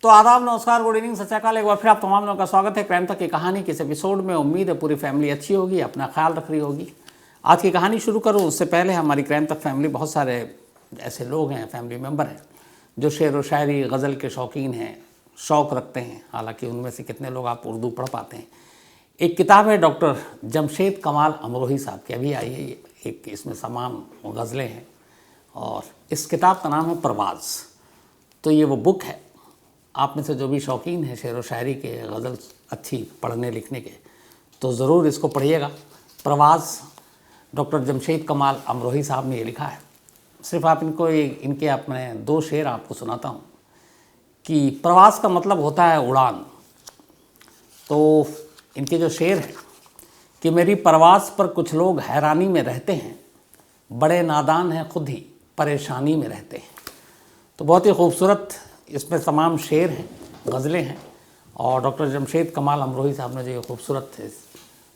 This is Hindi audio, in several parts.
तो आदाब, नमस्कार, गुड इवनिंग, सत श्री अकाल। एक बार फिर आप तमाम लोगों का स्वागत है क्राइम तक की कहानी के इस एपिसोड में। उम्मीद है पूरी फैमिली अच्छी होगी, अपना ख्याल रख रही होगी। आज की कहानी शुरू करूं उससे पहले हमारी क्राइम तक फैमिली बहुत सारे ऐसे लोग हैं, फैमिली मेम्बर हैं जो शेर व शायरी गज़ल के शौकीन हैं, शौक़ रखते हैं। हालांकि उनमें से कितने लोग आप उर्दू पढ़ पाते हैं। एक किताब है डॉक्टर जमशेद कमाल अमरोही साहब की, अभी आई है ये। एक इसमें तमाम गज़लें हैं और इस किताब का नाम है परवाज़। तो ये वो बुक है, आप में से जो भी शौकीन है शेर व शायरी के, गज़ल अच्छी पढ़ने लिखने के, तो ज़रूर इसको पढ़िएगा। परवाज़ डॉक्टर जमशेद कमाल अमरोही साहब ने ये लिखा है। सिर्फ आप इनके अपने दो शेर आपको सुनाता हूँ कि प्रवास का मतलब होता है उड़ान। तो इनके जो शेर हैं कि मेरी परवास पर कुछ लोग हैरानी में रहते हैं, बड़े नादान हैं खुद ही परेशानी में रहते हैं। तो बहुत ही खूबसूरत इसमें तमाम शेर हैं, गज़लें हैं और डॉक्टर जमशेद कमाल अमरोही साहब ने जो ये खूबसूरत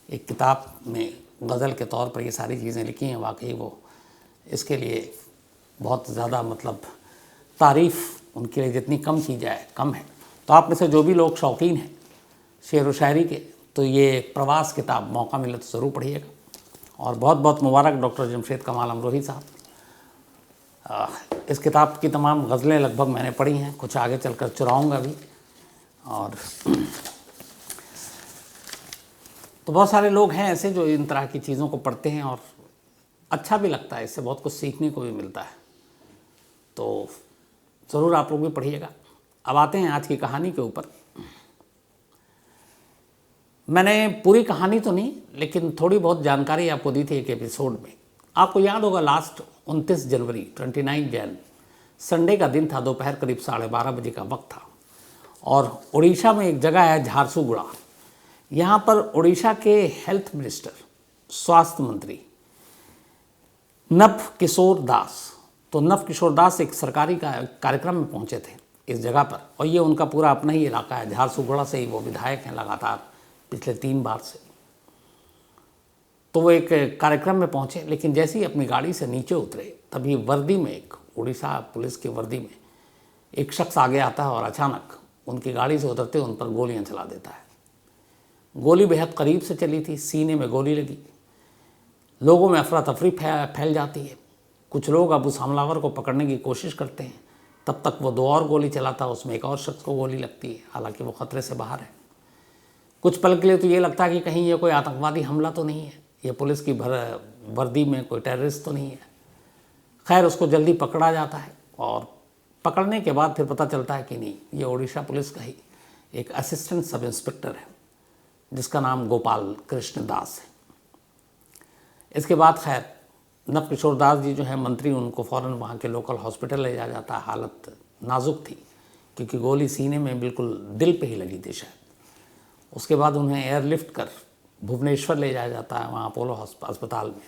एक किताब में गज़ल के तौर पर ये सारी चीज़ें लिखी हैं, वाकई वो इसके लिए बहुत ज़्यादा मतलब तारीफ़ उनके लिए जितनी कम की जाए कम है। तो आप में से जो भी लोग शौकीन हैं शेर व शायरी के, तो ये प्रवास किताब मौका मिले तो ज़रूर पढ़िएगा। और बहुत बहुत मुबारक डॉक्टर जमशेद कमाल अमरोही साहब। इस किताब की तमाम गज़लें लगभग मैंने पढ़ी हैं, कुछ आगे चलकर चुराऊँगा भी। और तो बहुत सारे लोग हैं ऐसे जो इन तरह की चीज़ों को पढ़ते हैं और अच्छा भी लगता है, इससे बहुत कुछ सीखने को भी मिलता है। तो ज़रूर आप लोग भी पढ़िएगा। अब आते हैं आज की कहानी के ऊपर। मैंने पूरी कहानी तो नहीं, लेकिन थोड़ी बहुत जानकारी आपको दी थी एक एपिसोड में। आपको याद होगा लास्ट 29 जनवरी 29 जैन संडे का दिन था, दोपहर करीब 12:30 बजे का वक्त था। और उड़ीसा में एक जगह है झारसुगुड़ा, यहाँ पर उड़ीसा के हेल्थ मिनिस्टर, स्वास्थ्य मंत्री नव किशोर दास, तो नव किशोर दास एक सरकारी कार्यक्रम में पहुँचे थे इस जगह पर। और ये उनका पूरा अपना ही इलाका है, झारसुगुड़ा से ही वो विधायक हैं लगातार पिछले 3 बार से। तो वो एक कार्यक्रम में पहुँचे, लेकिन जैसे ही अपनी गाड़ी से नीचे उतरे तभी वर्दी में, एक उड़ीसा पुलिस की वर्दी में एक शख्स आगे आता है और अचानक उनकी गाड़ी से उतरते उन पर गोलियां चला देता है। गोली बेहद करीब से चली थी, सीने में गोली लगी। लोगों में अफरा तफरी फैल जाती है। कुछ लोग अब उस हमलावर को पकड़ने की कोशिश करते हैं, तब तक वो 2 और गोली चलाता है, उसमें एक और शख्स को गोली लगती है। हालांकि वो ख़तरे से बाहर है। कुछ पल के लिए तो ये लगता है कि कहीं ये कोई आतंकवादी हमला तो नहीं है, ये पुलिस की वर्दी में कोई टेररिस्ट तो नहीं है। खैर उसको जल्दी पकड़ा जाता है और पकड़ने के बाद फिर पता चलता है कि नहीं, ये उड़ीसा पुलिस का ही एक असिस्टेंट सब इंस्पेक्टर है जिसका नाम गोपाल कृष्ण दास है। इसके बाद खैर नव किशोर दास जी जो है मंत्री, उनको फ़ौरन वहाँ के लोकल हॉस्पिटल ले जाया जाता है। हालत नाजुक थी क्योंकि गोली सीने में बिल्कुल दिल पे ही लगी थी शायद। उसके बाद उन्हें एयरलिफ्ट कर भुवनेश्वर ले जाया जाता है, वहाँ अपोलो अस्पताल में,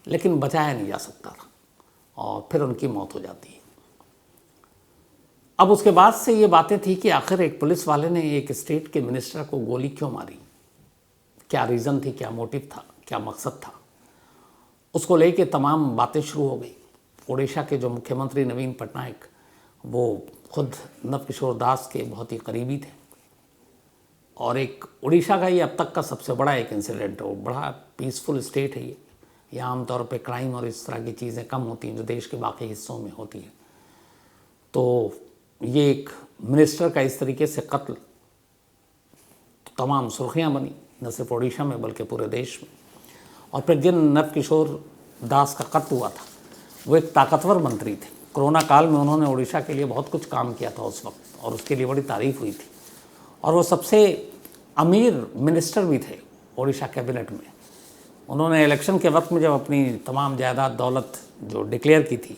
लेकिन बचाया नहीं जा सकता था और फिर उनकी मौत हो जाती है। अब उसके बाद से ये बातें थी कि आखिर एक पुलिस वाले ने एक स्टेट के मिनिस्टर को गोली क्यों मारी, क्या रीज़न थी, क्या मोटिव था, क्या मकसद था। उसको लेके तमाम बातें शुरू हो गई। उड़ीसा के जो मुख्यमंत्री नवीन पटनायक, वो खुद नव किशोर दास के बहुत ही करीबी थे और एक उड़ीसा का ये अब तक का सबसे बड़ा एक इंसिडेंट है। वो बड़ा पीसफुल स्टेट है ये, यहाँ आमतौर पे क्राइम और इस तरह की चीज़ें कम होती हैं जो देश के बाकी हिस्सों में होती हैं। तो ये एक मिनिस्टर का इस तरीके से कत्ल, तमाम सुर्खियाँ बनी, न सिर्फ उड़ीसा में बल्कि पूरे देश में। और फिर जिन नव किशोर दास का कत्ल हुआ था वो एक ताकतवर मंत्री थे। कोरोना काल में उन्होंने उड़ीसा के लिए बहुत कुछ काम किया था उस वक्त और उसके लिए बड़ी तारीफ़ हुई थी। और वो सबसे अमीर मिनिस्टर भी थे उड़ीसा कैबिनेट में। उन्होंने इलेक्शन के वक्त में जब अपनी तमाम जायदाद दौलत जो डिक्लेयर की थी,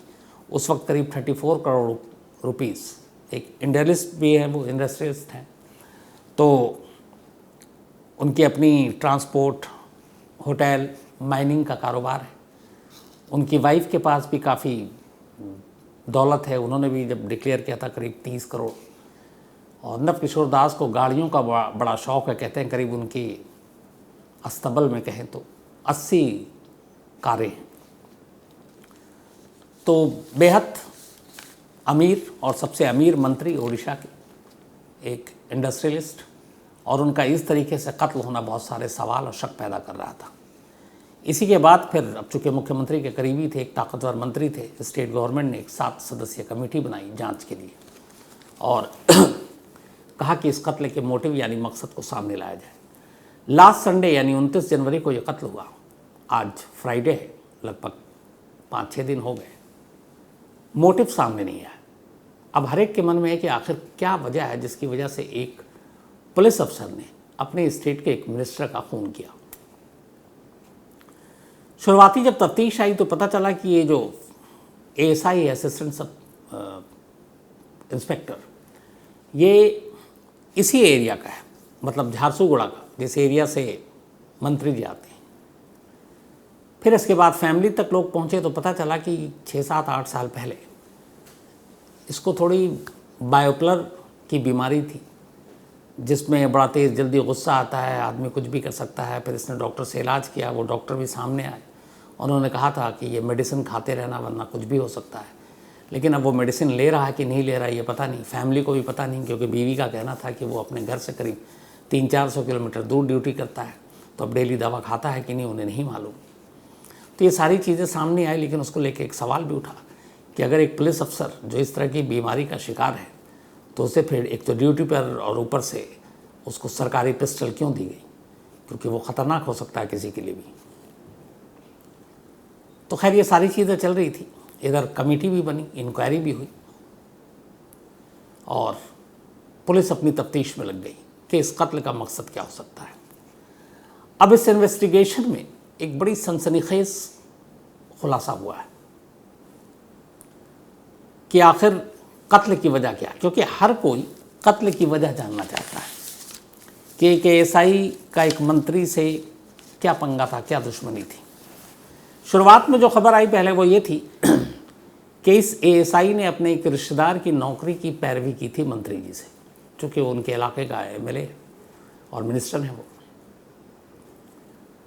उस वक्त करीब 34 करोड़ रुपीस, एक इंडस्ट्रियलिस्ट भी हैं, वो इंडस्ट्रियलिस्ट हैं, तो उनकी अपनी ट्रांसपोर्ट, होटल, माइनिंग का कारोबार है। उनकी वाइफ के पास भी काफ़ी दौलत है, उन्होंने भी जब डिक्लेयर किया था करीब 30 करोड़। और नव किशोर दास को गाड़ियों का बड़ा शौक़ है, कहते हैं करीब उनकी अस्तबल में कहें तो 80 कारें हैं। तो बेहद अमीर और सबसे अमीर मंत्री उड़ीसा के, एक इंडस्ट्रियलिस्ट, और उनका इस तरीके से कत्ल होना बहुत सारे सवाल और शक पैदा कर रहा था। इसी के बाद फिर अब चूँकि मुख्यमंत्री के करीबी थे, एक ताकतवर मंत्री थे, स्टेट गवर्नमेंट ने एक 7 सदस्यीय कमेटी बनाई जांच के लिए और कहा कि इस कत्ल के मोटिव यानी मकसद को सामने लाया जाए। लास्ट संडे यानी 29 जनवरी को ये कत्ल हुआ। आज फ्राइडे है, लगभग 5-6 दिन हो गए, मोटिव सामने नहीं आया। अब हर एक के मन में है कि आखिर क्या वजह है जिसकी वजह से एक पुलिस अफसर ने अपने स्टेट के एक मिनिस्टर का खून किया। शुरुआती जब तफ्तीश आई तो पता चला कि ये जो एएसआई असिस्टेंट सब इंस्पेक्टर, ये इसी एरिया का है, मतलब झारसुगुड़ा का, जिस एरिया से मंत्री जी आते हैं। फिर इसके बाद फैमिली तक लोग पहुंचे तो पता चला कि 6-7-8 साल पहले इसको थोड़ी बायोपलर की बीमारी थी, जिसमें बड़ा तेज़ जल्दी गुस्सा आता है, आदमी कुछ भी कर सकता है। फिर इसने डॉक्टर से इलाज किया, वो डॉक्टर भी सामने आए, उन्होंने कहा था कि ये मेडिसिन खाते रहना वरना कुछ भी हो सकता है। लेकिन अब वो मेडिसिन ले रहा है कि नहीं ले रहा है ये पता नहीं, फैमिली को भी पता नहीं, क्योंकि बीवी का कहना था कि वो अपने घर से करीब 300-400 किलोमीटर दूर ड्यूटी करता है, तो अब डेली दवा खाता है कि नहीं उन्हें नहीं मालूम। तो ये सारी चीज़ें सामने आई, लेकिन उसको लेके एक सवाल भी उठा कि अगर एक पुलिस अफसर जो इस तरह की बीमारी का शिकार है तो उसे फिर एक तो ड्यूटी पर और ऊपर से उसको सरकारी पिस्टल क्यों दी गई, क्योंकि वो ख़तरनाक हो सकता है किसी के लिए भी। तो खैर ये सारी चीज़ें चल रही थी, इधर कमेटी भी बनी, इंक्वायरी भी हुई और पुलिस अपनी तफ्तीश में लग गई कि इस कत्ल का मकसद क्या हो सकता है। अब इस इन्वेस्टिगेशन में एक बड़ी सनसनीखेज खुलासा हुआ है कि आखिर कत्ल की वजह क्या है, क्योंकि हर कोई कत्ल की वजह जानना चाहता है कि एक एएसआई का एक मंत्री से क्या पंगा था, क्या दुश्मनी थी। शुरुआत में जो खबर आई पहले वो ये थी कि इस एएसआई ने अपने एक रिश्तेदार की नौकरी की पैरवी की थी मंत्री जी से, चूँकि वो उनके इलाके का एमएलए और मिनिस्टर हैं वो।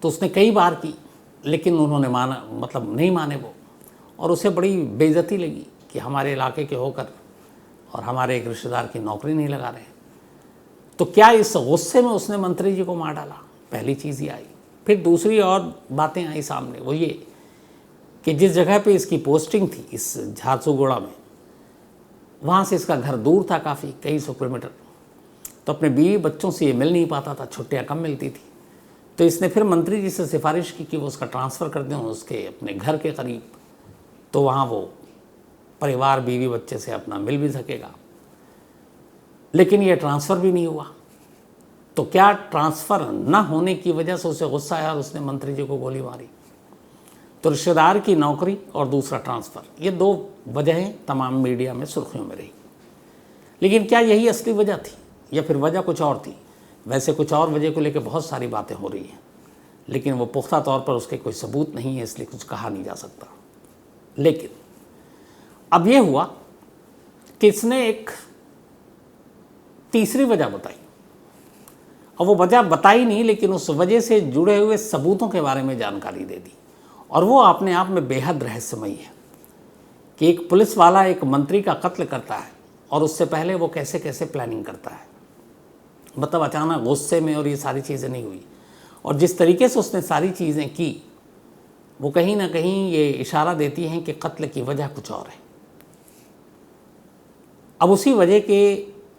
तो उसने कई बार की, लेकिन उन्होंने माना, मतलब नहीं माने वो, और उसे बड़ी बेइज्जती लगी कि हमारे इलाके के होकर और हमारे एक रिश्तेदार की नौकरी नहीं लगा रहे। तो क्या इस गुस्से में उसने मंत्री जी को मार डाला, पहली चीज़ ये आई। फिर दूसरी और बातें आई सामने, वो ये कि जिस जगह पे इसकी पोस्टिंग थी, इस झारसुगुड़ा में, वहाँ से इसका घर दूर था काफ़ी, कई 100 किलोमीटर, तो अपने बीवी बच्चों से ये मिल नहीं पाता था, छुट्टियाँ कम मिलती थी। तो इसने फिर मंत्री जी से सिफारिश की कि वो उसका ट्रांसफ़र कर दें उसके अपने घर के करीब, तो वहाँ वो परिवार बीवी बच्चे से अपना मिल भी सकेगा। लेकिन ये ट्रांसफ़र भी नहीं हुआ। तो क्या ट्रांसफ़र ना होने की वजह से उसे गुस्सा आया और उसने मंत्री जी को गोली मारी? तो रिश्तेदार की नौकरी और दूसरा ट्रांसफ़र, ये 2 वजहें तमाम मीडिया में सुर्खियों में रही। लेकिन क्या यही असली वजह थी या फिर वजह कुछ और थी? वैसे कुछ और वजह को लेकर बहुत सारी बातें हो रही हैं, लेकिन वो पुख्ता तौर पर उसके कोई सबूत नहीं है, इसलिए कुछ कहा नहीं जा सकता। लेकिन अब ये हुआ कि इसने एक तीसरी वजह बताई, और वो वजह बताई नहीं, लेकिन उस वजह से जुड़े हुए सबूतों के बारे में जानकारी दे दी, और वो अपने आप में बेहद रहस्यमयी है कि एक पुलिस वाला एक मंत्री का कत्ल करता है और उससे पहले वो कैसे कैसे प्लानिंग करता है। मतलब अचानक गुस्से में और ये सारी चीज़ें नहीं हुई, और जिस तरीके से उसने सारी चीज़ें की वो कहीं ना कहीं ये इशारा देती हैं कि कत्ल की वजह कुछ और है। अब उसी वजह के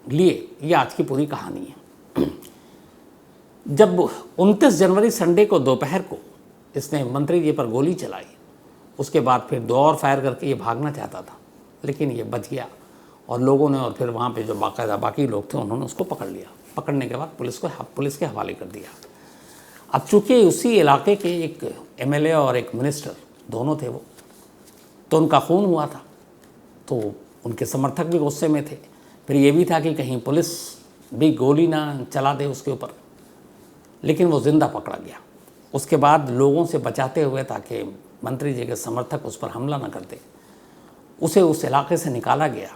लिए ये आज की पूरी कहानी है। जब 29 जनवरी संडे को दोपहर को इसने मंत्री जी पर गोली चलाई, उसके बाद फिर 2 और फायर करके ये भागना चाहता था, लेकिन ये बच गया, और लोगों ने और फिर वहाँ पे जो बाकायदा बाकी लोग थे उन्होंने उसको पकड़ लिया। पकड़ने के बाद पुलिस के हवाले कर दिया। अब चूँकि उसी इलाके के एक एमएलए और एक मिनिस्टर दोनों थे वो, तो उनका खून हुआ था, तो उनके समर्थक भी गुस्से में थे। फिर ये भी था कि कहीं पुलिस भी गोली ना चला दे उसके ऊपर, लेकिन वो ज़िंदा पकड़ा गया। उसके बाद लोगों से बचाते हुए, ताकि मंत्री जी के समर्थक उस पर हमला न करते, उसे उस इलाके से निकाला गया।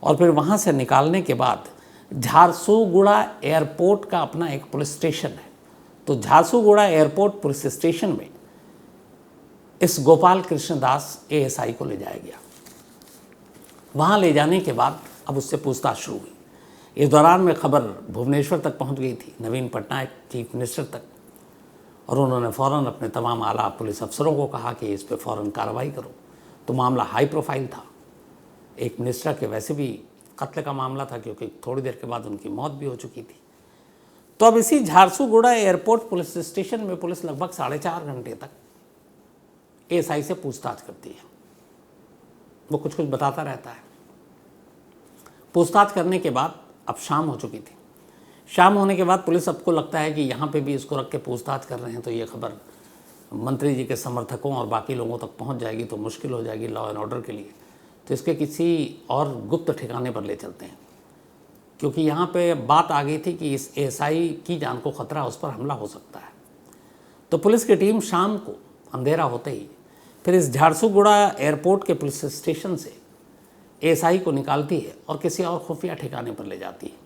और फिर वहाँ से निकालने के बाद झारसुगुड़ा एयरपोर्ट का अपना एक पुलिस स्टेशन है, तो झारसुगुड़ा एयरपोर्ट पुलिस स्टेशन में इस गोपाल कृष्ण दास एएसआई को ले जाया गया। वहाँ ले जाने के बाद अब उससे पूछताछ शुरू हुई इस दौरान में खबर भुवनेश्वर तक पहुंच गई थी, नवीन पटनायक चीफ मिनिस्टर तक, और उन्होंने फ़ौरन अपने तमाम आला पुलिस अफसरों को कहा कि इस पर फ़ौरन कार्रवाई करो। तो मामला हाई प्रोफाइल था, एक मिनिस्टर के वैसे भी कत्ल का मामला था, क्योंकि थोड़ी देर के बाद उनकी मौत भी हो चुकी थी। तो अब इसी झारसुगुड़ा एयरपोर्ट पुलिस स्टेशन में पुलिस लगभग 4.5 घंटे तक एएसआई से पूछताछ करती है। वो कुछ कुछ बताता रहता है। पूछताछ करने के बाद अब शाम हो चुकी थी। शाम होने के बाद पुलिस सबको लगता है कि यहाँ पे भी इसको रख के पूछताछ कर रहे हैं तो ये खबर मंत्री जी के समर्थकों और बाकी लोगों तक पहुँच जाएगी तो मुश्किल हो जाएगी लॉ एंड ऑर्डर के लिए। तो इसके किसी और गुप्त ठिकाने पर ले चलते हैं, क्योंकि यहाँ पे बात आ गई थी कि इस एएसआई की जान को खतरा, उस पर हमला हो सकता है। तो पुलिस की टीम शाम को अंधेरा होते ही फिर इस झारसुगुड़ा एयरपोर्ट के पुलिस स्टेशन से एएसआई को निकालती है और किसी और खुफिया ठिकाने पर ले जाती है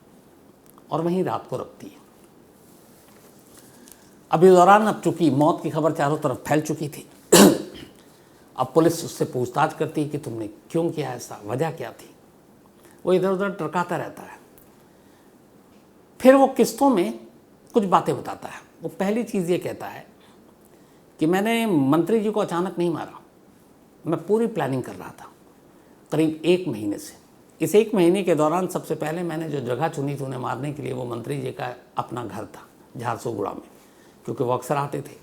और वहीं रात को रखती है। अब इस दौरान अब चूंकि मौत की खबर चारों तरफ फैल चुकी थी, अब पुलिस उससे पूछताछ करती है कि तुमने क्यों किया ऐसा, वजह क्या थी। वो इधर उधर टरकाता रहता है। फिर वो किस्तों में कुछ बातें बताता है। वो पहली चीज़ ये कहता है कि मैंने मंत्री जी को अचानक नहीं मारा, मैं पूरी प्लानिंग कर रहा था करीब 1 महीने से। इस 1 महीने के दौरान सबसे पहले मैंने जो जगह चुनी थी उन्हें मारने के लिए, वो मंत्री जी का अपना घर था झारसुगुड़ा में, क्योंकि वो अक्सर आते थे,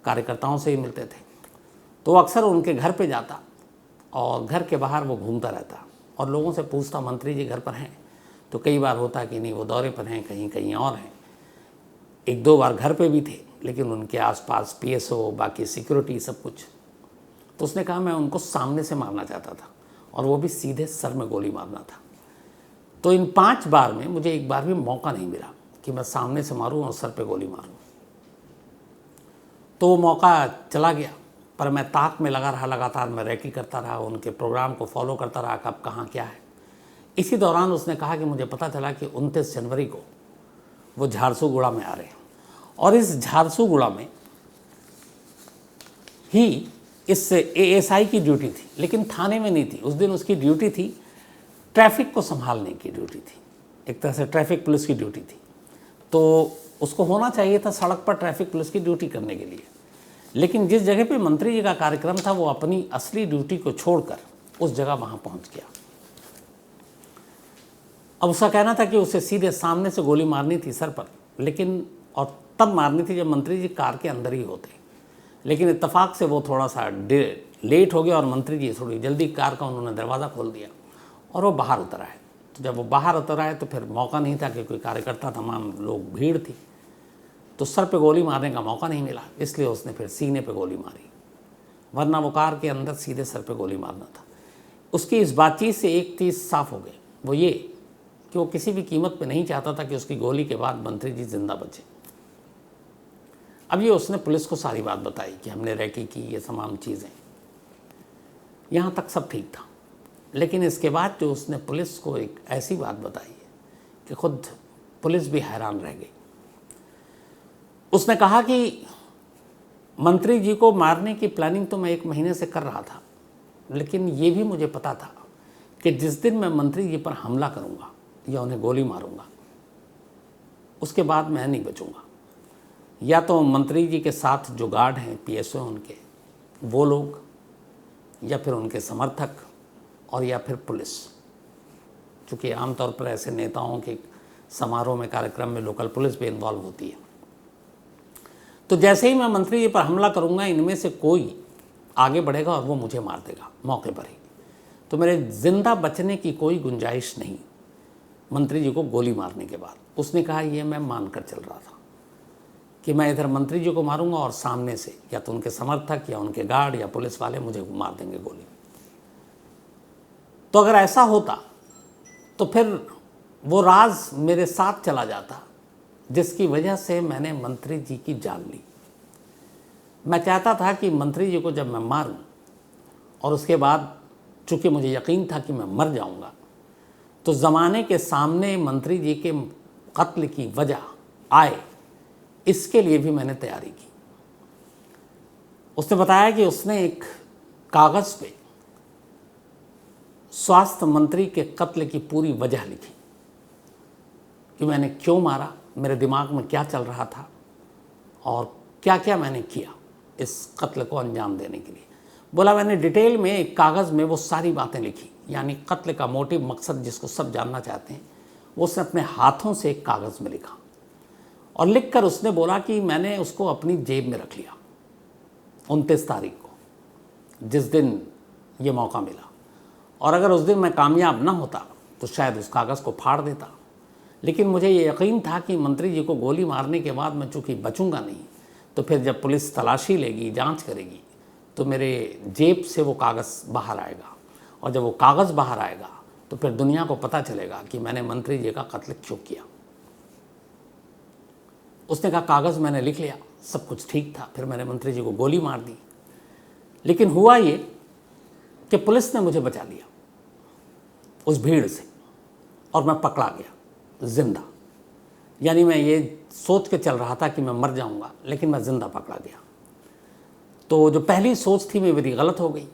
कार्यकर्ताओं से ही मिलते थे। तो अक्सर उनके घर पे जाता और घर के बाहर वो घूमता रहता और लोगों से पूछता मंत्री जी घर पर हैं। तो कई बार होता कि नहीं, वो दौरे पर हैं, कहीं कहीं और हैं। 1-2 बार घर पे भी थे, लेकिन उनके आसपास पीएसओ, बाकी सिक्योरिटी, सब कुछ। तो उसने कहा मैं उनको सामने से मारना चाहता था, और वो भी सीधे सर में गोली मारना था। तो इन 5 बार में मुझे एक बार भी मौका नहीं मिला कि मैं सामने से मारूं और सर पे गोली मारूं। तो वो मौका चला गया, पर मैं ताक में लगा रहा, लगातार मैं रैकी करता रहा, उनके प्रोग्राम को फॉलो करता रहा, कब कहाँ क्या है। इसी दौरान उसने कहा कि मुझे पता चला कि 29 जनवरी को वो झारसुगुड़ा में आ रहे हैं, और इस झारसुगुड़ा में ही इस एएसआई की ड्यूटी थी, लेकिन थाने में नहीं थी। उस दिन उसकी ड्यूटी थी ट्रैफिक को संभालने की ड्यूटी थी, एक तरह से ट्रैफिक पुलिस की ड्यूटी थी। तो उसको होना चाहिए था सड़क पर ट्रैफिक पुलिस की ड्यूटी करने के लिए, लेकिन जिस जगह पे मंत्री जी का कार्यक्रम था वो अपनी असली ड्यूटी को छोड़कर उस जगह वहाँ पहुँच गया। अब उसका कहना था कि उसे सीधे सामने से गोली मारनी थी सर पर, लेकिन और तब मारनी थी जब मंत्री जी कार के अंदर ही होते, लेकिन इत्तेफाक से वो थोड़ा सा लेट हो गया और मंत्री जी थोड़ी जल्दी कार का उन्होंने दरवाज़ा खोल दिया और वो बाहर उतर आए। तो जब वो बाहर उतर आए तो फिर मौका नहीं था कि कोई कार्यकर्ता, तमाम लोग, भीड़ थी, तो सर पे गोली मारने का मौका नहीं मिला, इसलिए उसने फिर सीने पे गोली मारी, वरना वो कार के अंदर सीधे सर पे गोली मारना था। उसकी इस बातचीत से एक चीज़ साफ हो गई, वो ये कि वो किसी भी कीमत पे नहीं चाहता था कि उसकी गोली के बाद मंत्री जी जिंदा बचे। अब ये उसने पुलिस को सारी बात बताई कि हमने रैकी की, ये तमाम चीज़ें, यहाँ तक सब ठीक था। लेकिन इसके बाद जो उसने पुलिस को एक ऐसी बात बताई है कि खुद पुलिस भी हैरान रह गई। उसने कहा कि मंत्री जी को मारने की प्लानिंग तो मैं 1 महीने से कर रहा था, लेकिन ये भी मुझे पता था कि जिस दिन मैं मंत्री जी पर हमला करूँगा या उन्हें गोली मारूंगा, उसके बाद मैं नहीं बचूंगा। या तो मंत्री जी के साथ जो गार्ड हैं, पीएसओ उनके, वो लोग, या फिर उनके समर्थक, और या फिर पुलिस। चूँकि आमतौर पर ऐसे नेताओं के समारोह में, कार्यक्रम में लोकल पुलिस भी इन्वॉल्व होती है। तो जैसे ही मैं मंत्री जी पर हमला करूंगा, इनमें से कोई आगे बढ़ेगा और वो मुझे मार देगा मौके पर ही। तो मेरे जिंदा बचने की कोई गुंजाइश नहीं मंत्री जी को गोली मारने के बाद। उसने कहा ये मैं मानकर चल रहा था कि मैं इधर मंत्री जी को मारूंगा और सामने से या तो उनके समर्थक या उनके गार्ड या पुलिस वाले मुझे मार देंगे गोली। तो अगर ऐसा होता तो फिर वो राज मेरे साथ चला जाता जिसकी वजह से मैंने मंत्री जी की जान ली। मैं चाहता था कि मंत्री जी को जब मैं मारूं और उसके बाद चूँकि मुझे यकीन था कि मैं मर जाऊंगा, तो ज़माने के सामने मंत्री जी के कत्ल की वजह आए, इसके लिए भी मैंने तैयारी की। उसने बताया कि उसने एक कागज़ पे स्वास्थ्य मंत्री के कत्ल की पूरी वजह लिखी कि मैंने क्यों मारा, मेरे दिमाग में क्या चल रहा था और क्या क्या मैंने किया इस कत्ल को अंजाम देने के लिए। बोला मैंने डिटेल में एक कागज़ में वो सारी बातें लिखी, यानी कत्ल का मोटिव, मकसद जिसको सब जानना चाहते हैं, वो उसने अपने हाथों से एक कागज़ में लिखा और लिखकर उसने बोला कि मैंने उसको अपनी जेब में रख लिया 29 तारीख को, जिस दिन ये मौका मिला, और अगर उस दिन मैं कामयाब ना होता तो शायद उस कागज़ को फाड़ देता। लेकिन मुझे ये यकीन था कि मंत्री जी को गोली मारने के बाद मैं चूँकि बचूंगा नहीं, तो फिर जब पुलिस तलाशी लेगी, जांच करेगी, तो मेरे जेब से वो कागज़ बाहर आएगा, और जब वो कागज़ बाहर आएगा तो फिर दुनिया को पता चलेगा कि मैंने मंत्री जी का कत्ल क्यों किया। उसने कहा कागज़ मैंने लिख लिया, सब कुछ ठीक था, फिर मैंने मंत्री जी को गोली मार दी। लेकिन हुआ ये कि पुलिस ने मुझे बचा लिया उस भीड़ से और मैं पकड़ा गया जिंदा। यानी मैं ये सोच के चल रहा था कि मैं मर जाऊंगा, लेकिन मैं ज़िंदा पकड़ा गया। तो जो पहली सोच थी मेरी गलत हो गई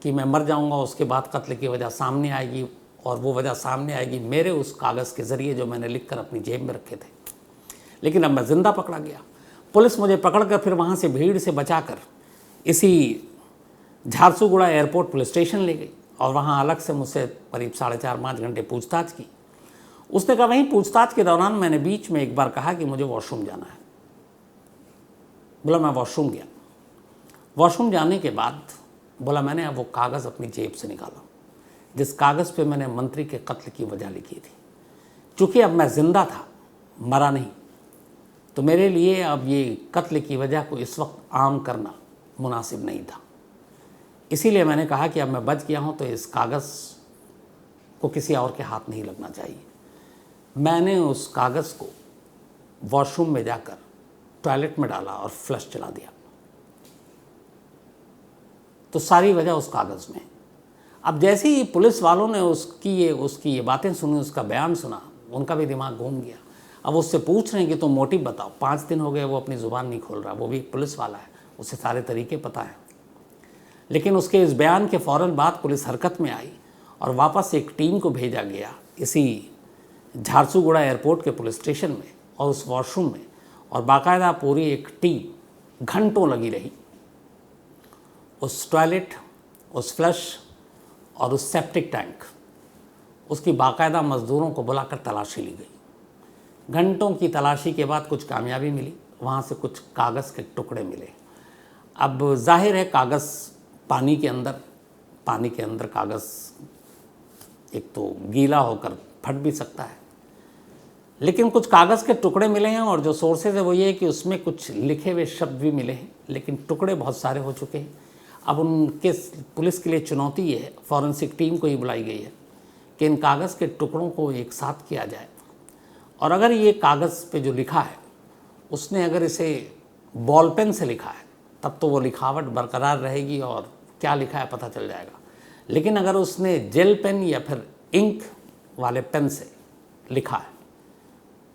कि मैं मर जाऊंगा, उसके बाद कत्ल की वजह सामने आएगी, और वो वजह सामने आएगी मेरे उस कागज़ के ज़रिए जो मैंने लिखकर अपनी जेब में रखे थे। लेकिन अब मैं ज़िंदा पकड़ा गया। पुलिस मुझे पकड़कर फिर वहाँ से भीड़ से बचाकर इसी झारसुगुड़ा एयरपोर्ट पुलिस स्टेशन ले गई, और वहाँ अलग से मुझसे करीब 4.5-5 घंटे पूछताछ की। उसने कहा वहीं पूछताछ के दौरान मैंने बीच में एक बार कहा कि मुझे वॉशरूम जाना है। बोला मैं वॉशरूम गया। वॉशरूम जाने के बाद बोला मैंने अब वो कागज़ अपनी जेब से निकाला जिस कागज़ पे मैंने मंत्री के कत्ल की वजह लिखी थी। चूँकि अब मैं ज़िंदा था, मरा नहीं, तो मेरे लिए अब ये कत्ल की वजह को इस वक्त आम करना मुनासिब नहीं था। इसीलिए मैंने कहा कि अब मैं बच गया हूँ तो इस कागज़ को किसी और के हाथ नहीं लगना चाहिए। मैंने उस कागज़ को वॉशरूम में जाकर टॉयलेट में डाला और फ्लश चला दिया। तो सारी वजह उस कागज़ में। अब जैसे ही पुलिस वालों ने उसकी ये बातें सुनी, उसका बयान सुना, उनका भी दिमाग घूम गया। अब उससे पूछ रहे हैं कि तुम मोटिव बताओ। 5 दिन हो गए वो अपनी ज़ुबान नहीं खोल रहा, वो भी पुलिस वाला है, उसे सारे तरीके पता है। लेकिन उसके इस बयान के फ़ौरन बाद पुलिस हरकत में आई और वापस एक टीम को भेजा गया इसी झारसुगुड़ा एयरपोर्ट के पुलिस स्टेशन में और उस वॉशरूम में, और बाकायदा पूरी एक टीम घंटों लगी रही उस टॉयलेट, उस फ्लश और उस सेप्टिक टैंक, उसकी बाकायदा मज़दूरों को बुलाकर तलाशी ली गई। घंटों की तलाशी के बाद कुछ कामयाबी मिली, वहाँ से कुछ कागज़ के टुकड़े मिले। अब जाहिर है कागज़ पानी के अंदर कागज़ एक तो गीला होकर फट भी सकता है, लेकिन कुछ कागज़ के टुकड़े मिले हैं, और जो सोर्सेज है वो ये है कि उसमें कुछ लिखे हुए शब्द भी मिले हैं, लेकिन टुकड़े बहुत सारे हो चुके हैं। अब उनके पुलिस के लिए चुनौती ये है, फॉरेंसिक टीम को ही बुलाई गई है कि इन कागज़ के टुकड़ों को एक साथ किया जाए, और अगर ये कागज़ पे जो लिखा है उसने अगर इसे बॉल पेन से लिखा है तब तो वो लिखावट बरकरार रहेगी और क्या लिखा है पता चल जाएगा। लेकिन अगर उसने जेल पेन या फिर इंक वाले पेन से लिखा है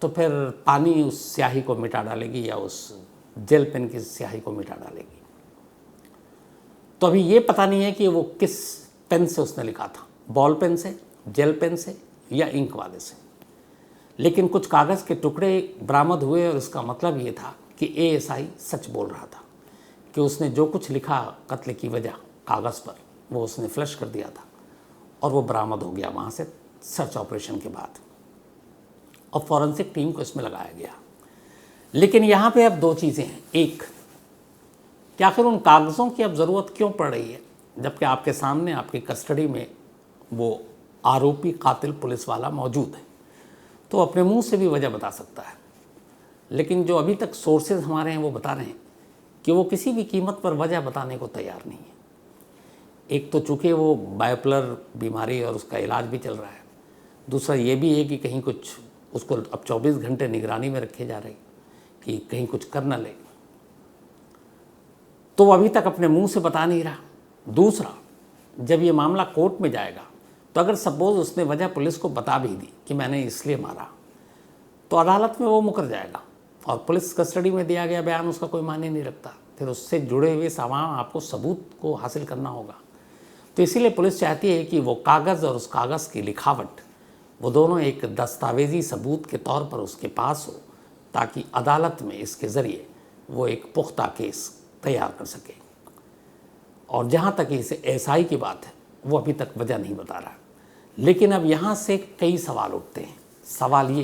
तो फिर पानी उस स्याही को मिटा डालेगी या उस जेल पेन की स्याही को मिटा डालेगी। तो अभी ये पता नहीं है कि वो किस पेन से उसने लिखा था, बॉल पेन से, जेल पेन से या इंक वाले से। लेकिन कुछ कागज़ के टुकड़े बरामद हुए और इसका मतलब ये था कि एएसआई सच बोल रहा था कि उसने जो कुछ लिखा कत्ल की वजह कागज़ पर वो उसने फ्लश कर दिया था, और वो बरामद हो गया वहाँ से सर्च ऑपरेशन के बाद, और फॉरेंसिक टीम को इसमें लगाया गया। लेकिन यहाँ पे अब 2 चीज़ें हैं। एक, कि आखिर उन कागज़ों की अब ज़रूरत क्यों पड़ रही है जबकि आपके सामने आपकी कस्टडी में वो आरोपी कातिल पुलिस वाला मौजूद है। तो अपने मुंह से भी वजह बता सकता है, लेकिन जो अभी तक सोर्सेज हमारे हैं वो बता रहे हैं कि वो किसी भी कीमत पर वजह बताने को तैयार नहीं है। एक तो चूँकि वो बाइपोलर बीमारी और उसका इलाज भी चल रहा है, दूसरा ये भी है कि कहीं कुछ उसको अब 24 घंटे निगरानी में रखे जा रहे कि कहीं कुछ कर न ले, तो वो अभी तक अपने मुंह से बता नहीं रहा। दूसरा, जब ये मामला कोर्ट में जाएगा तो अगर सपोज उसने वजह पुलिस को बता भी दी कि मैंने इसलिए मारा, तो अदालत में वो मुकर जाएगा और पुलिस कस्टडी में दिया गया बयान उसका कोई मायने नहीं रखता। फिर उससे जुड़े हुए तमाम आपको सबूत को हासिल करना होगा। तो इसीलिए पुलिस चाहती है कि वो कागज़ और उस कागज़ की लिखावट वो दोनों एक दस्तावेजी सबूत के तौर पर उसके पास हो, ताकि अदालत में इसके ज़रिए वो एक पुख्ता केस तैयार कर सके। और जहाँ तक इसे एसआई की बात है, वो अभी तक वजह नहीं बता रहा। लेकिन अब यहाँ से कई सवाल उठते हैं। सवाल ये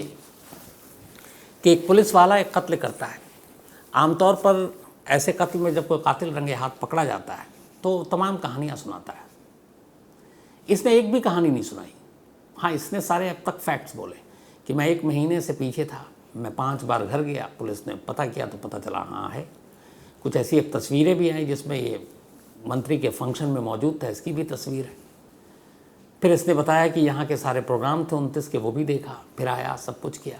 कि एक पुलिस वाला एक कत्ल करता है। आमतौर पर ऐसे कत्ल में जब कोई कातिल रंगे हाथ पकड़ा जाता है तो तमाम कहानियाँ सुनाता है। इसने एक भी कहानी नहीं सुनाई। हाँ, इसने सारे अब तक फैक्ट्स बोले कि मैं 1 महीने से पीछे था, मैं 5 बार घर गया, पुलिस ने पता किया तो पता चला हाँ है। कुछ ऐसी एक तस्वीरें भी आई जिसमें ये मंत्री के फंक्शन में मौजूद था, इसकी भी तस्वीर है। फिर इसने बताया कि यहाँ के सारे प्रोग्राम थे 29 के, वो भी देखा, फिर आया, सब कुछ किया।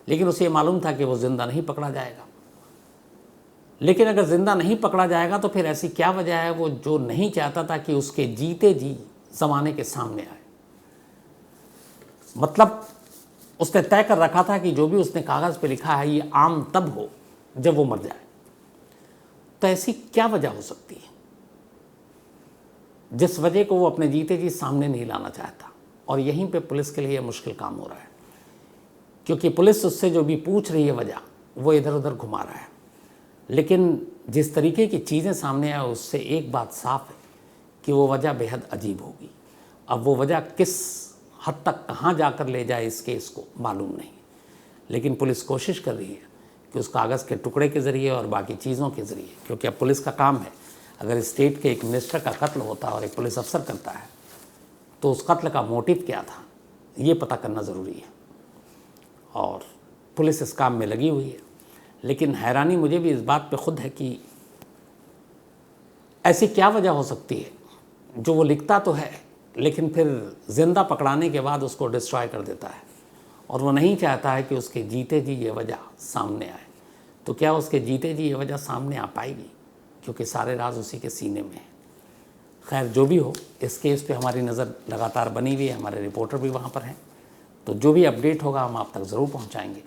लेकिन उसे मालूम था कि वो ज़िंदा नहीं पकड़ा जाएगा। लेकिन अगर ज़िंदा नहीं पकड़ा जाएगा तो फिर ऐसी क्या वजह है वो जो नहीं चाहता था कि उसके जीते जी ज़माने के सामने आए। मतलब उसने तय कर रखा था कि जो भी उसने कागज़ पे लिखा है ये आम तब हो जब वो मर जाए। तो ऐसी क्या वजह हो सकती है जिस वजह को वो अपने जीते जी सामने नहीं लाना चाहता। और यहीं पे पुलिस के लिए मुश्किल काम हो रहा है, क्योंकि पुलिस उससे जो भी पूछ रही है वजह, वो इधर उधर घुमा रहा है। लेकिन जिस तरीके की चीज़ें सामने आए उससे एक बात साफ है कि वो वजह बेहद अजीब होगी। अब वो वजह किस हद तक कहाँ जाकर ले जाए इस केस को मालूम नहीं, लेकिन पुलिस कोशिश कर रही है कि उस कागज़ के टुकड़े के ज़रिए और बाकी चीज़ों के ज़रिए, क्योंकि अब पुलिस का काम है, अगर स्टेट के एक मिनिस्टर का कत्ल होता है और एक पुलिस अफसर करता है तो उस कत्ल का मोटिव क्या था ये पता करना ज़रूरी है। और पुलिस इस काम में लगी हुई है। लेकिन हैरानी मुझे भी इस बात पे खुद है कि ऐसी क्या वजह हो सकती है जो वो लिखता तो है लेकिन फिर ज़िंदा पकड़ाने के बाद उसको डिस्ट्रॉय कर देता है। और वो नहीं चाहता है कि उसके जीते जी ये वजह सामने आए। तो क्या उसके जीते जी ये वजह सामने आ पाएगी, क्योंकि सारे राज उसी के सीने में है। खैर, जो भी हो, इस केस पे हमारी नज़र लगातार बनी हुई है, हमारे रिपोर्टर भी वहाँ पर हैं, तो जो भी अपडेट होगा हम आप तक ज़रूर पहुँचाएँगे।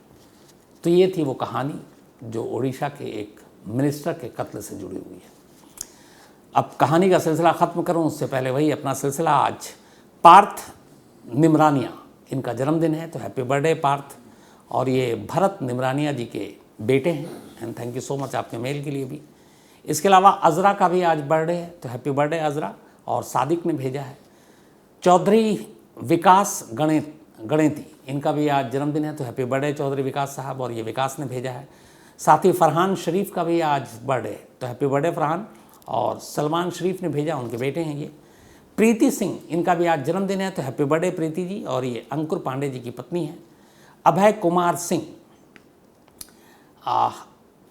तो ये थी वो कहानी जो उड़ीसा के एक मिनिस्टर के कत्ल से जुड़ी हुई है। अब कहानी का सिलसिला ख़त्म करूं उससे पहले वही अपना सिलसिला, आज पार्थ निमरानिया, इनका जन्मदिन है, तो हैप्पी बर्थडे पार्थ। और ये भरत निमरानिया जी के बेटे हैं, and thank you so much आपके मेल के लिए भी। इसके अलावा अज़रा का भी आज बर्थडे है, तो हैप्पी बर्थडे अज़रा। और सादिक ने भेजा है। चौधरी विकास गणेती, इनका भी आज जन्मदिन है, तो हैप्पी बर्थडे चौधरी विकास साहब, और ये विकास ने भेजा है। साथ ही फरहान शरीफ का भी आज बर्थडे है, तो हैप्पी बर्थडे फरहान। और सलमान शरीफ ने भेजा, उनके बेटे हैं ये। प्रीति सिंह, इनका भी आज जन्मदिन है, तो हैप्पी बर्थडे प्रीति जी, और ये अंकुर पांडे जी की पत्नी है। अभय कुमार सिंह,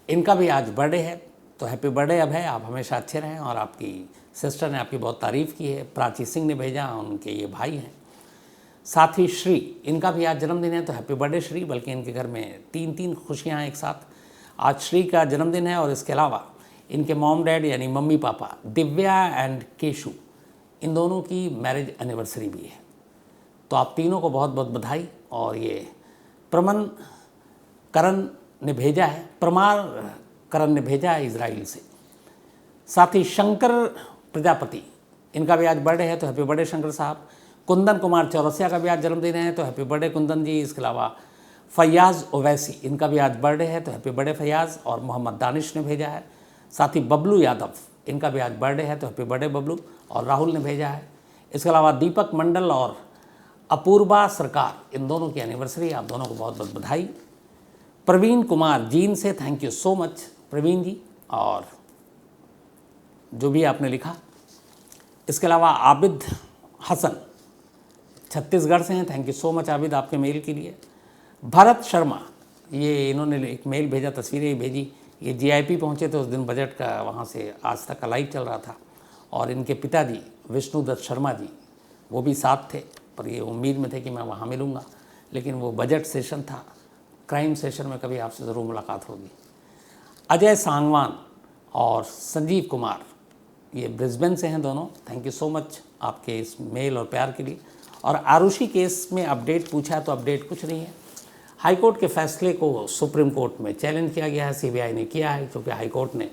इनका भी आज बर्थडे है, तो हैप्पी बर्थडे अभय, आप हमेशा अच्छे रहें। और आपकी सिस्टर ने आपकी बहुत तारीफ़ की है। प्राची सिंह ने भेजा, उनके ये भाई हैं। साथ ही श्री, इनका भी आज जन्मदिन है, तो हैप्पी बर्थडे श्री, बल्कि इनके घर में 3 खुशियाँ हैं एक साथ। आज श्री का जन्मदिन है, और इसके अलावा इनके मॉम डैड यानी mummy papa Divya and cashew, इन दोनों की मैरिज एनिवर्सरी भी है। तो आप तीनों को बहुत बहुत बधाई। और ये प्रमार करण ने भेजा है इजराइल से। साथ ही शंकर प्रजापति, इनका भी आज बर्थडे है, तो हैप्पी बर्थडे शंकर साहब। कुंदन कुमार चौरसिया का भी आज जन्मदिन है, तो हैप्पी बर्थडे कुंदन जी। इसके अलावा फैयाज़ ओवैसी, इनका भी आज बर्थडे है, तो हैप्पी बर्थडे फैयाज़। और मोहम्मद दानिश ने भेजा है। साथ ही बबलू यादव, इनका भी आज बर्थडे है, तो हैप्पी बर्थडे बबलू। और राहुल ने भेजा है। इसके अलावा दीपक मंडल और अपूर्वा सरकार, इन दोनों की एनिवर्सरी, आप दोनों को बहुत बहुत बधाई। प्रवीण कुमार जीन से thank you so much Praveen ji, और जो भी आपने लिखा। इसके अलावा आबिद हसन छत्तीसगढ़ से हैं, thank you so much Abid आपके मेल के लिए। भरत शर्मा, ये इन्होंने एक मेल भेजा, तस्वीरें भेजी। ये जीआईपी पहुँचे थे उस दिन, बजट का वहाँ से आज तक का लाइव चल रहा था। और इनके पिताजी विष्णुदत्त शर्मा जी, वो भी साथ थे, पर ये उम्मीद में थे कि मैं वहाँ मिलूँगा, लेकिन वो बजट सेशन था। क्राइम सेशन में कभी आपसे ज़रूर मुलाकात होगी। अजय सांगवान और संजीव कुमार, ये ब्रिस्बेन से हैं दोनों, थैंक यू सो मच आपके इस मेल और प्यार के लिए। और आरुषि केस में अपडेट पूछा है, तो अपडेट कुछ नहीं है। हाईकोर्ट के फैसले को सुप्रीम कोर्ट में चैलेंज किया गया है, सीबीआई ने किया है, क्योंकि हाईकोर्ट ने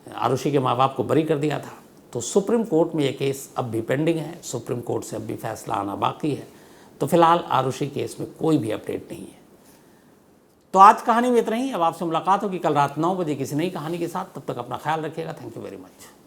आरुषि के माँ बाप को बरी कर दिया था। तो सुप्रीम कोर्ट में ये केस अब भी पेंडिंग है, सुप्रीम कोर्ट से अब भी फैसला आना बाकी है। तो फिलहाल आरुषि केस में कोई भी अपडेट नहीं है। तो आज कहानी में इतना ही। अब आपसे मुलाकात होगी कल रात 9 बजे किसी नई कहानी के साथ। तब तक अपना ख्याल रखिएगा। Thank you very much.